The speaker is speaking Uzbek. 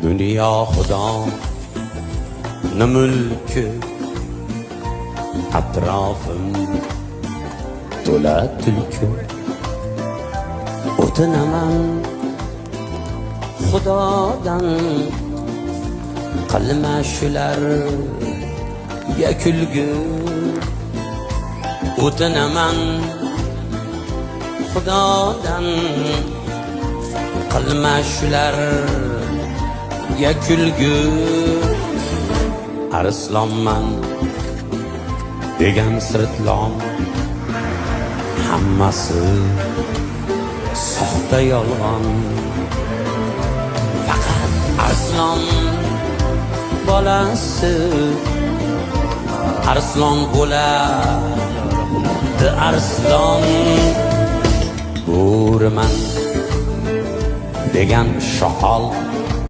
Dünya Xudo ne mulki, atrofim to'la tulki. O'tinaman Xudodan, qilma shularga kulgi. O'tinaman Xudodan, qilma shularga kulgi. Arslonman degan sirtlon, hammasi soxta yolg'on. Faqat arslon bolasi arslon bo'ladi, arslon. Bo'riman degan shoqol